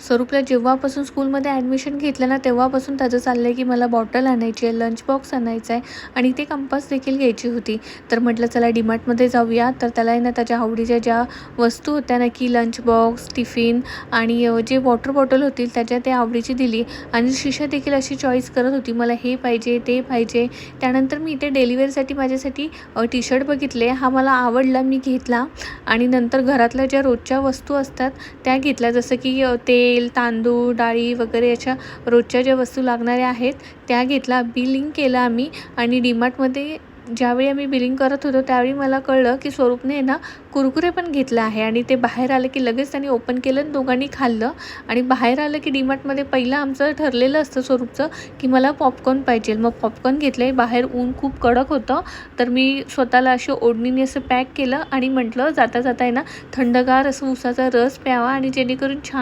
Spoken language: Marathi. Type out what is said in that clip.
स्वरूपला जेव्हापासून स्कूलमध्ये ॲडमिशन घेतलं ना, तेव्हापासून त्याचं चाललं आहे की मला बॉटल आणायची आहे, लंच बॉक्स आणायचा आहे आणि ते कंपास देखील घ्यायची होती. तर म्हटलं चला डीमार्टमध्ये जाऊया. तर त्याला आहे ना त्याच्या आवडीच्या ज्या वस्तू होत्या ना, की लंच बॉक्स, टिफिन आणि जे वॉटर बॉटल होती त्याच्या ते आवडीची दिली आणि शिशा देखील अशी चॉईस करत होती, मला हे पाहिजे, ते पाहिजे. त्यानंतर मी इथे डेली वेअरसाठी माझ्यासाठी टी शर्ट बघितले. हा मला आवडला, मी घेतला आणि नंतर घरातल्या ज्या रोजच्या वस्तू असतात त्या घेतल्या, जसं की तेल, तांदूळ, डाळी वगैरे अशा रोजच्या ज्या वस्तू लागणाऱ्या आहेत त्या घेतला. बिलिंग केलं आम्ही आणि डीमार्टमध्ये ज्यावेळी आम्ही बिलिंग करत होतो त्यावेळी मला कळलं की स्वरूपने ना कुरकुरे पण घेतलं आहे आणि ते बाहेर आलं की लगेच त्याने ओपन केलं आणि दोघांनी खाल्लं. आणि बाहेर आलं की डीमार्टमध्ये पहिलं आमचं ठरलेलं असतं स्वरूपचं की मला पॉपकॉर्न पाहिजे. मग पॉपकॉर्न घेतले. बाहेर ऊन खूप कडक होतं, तर मी स्वतःला अशी ओढणीने असं पॅक केलं आणि म्हटलं जाता जाता आहे ना थंडगार असं उसाचा रस प्यावा आणि जेणेकरून छान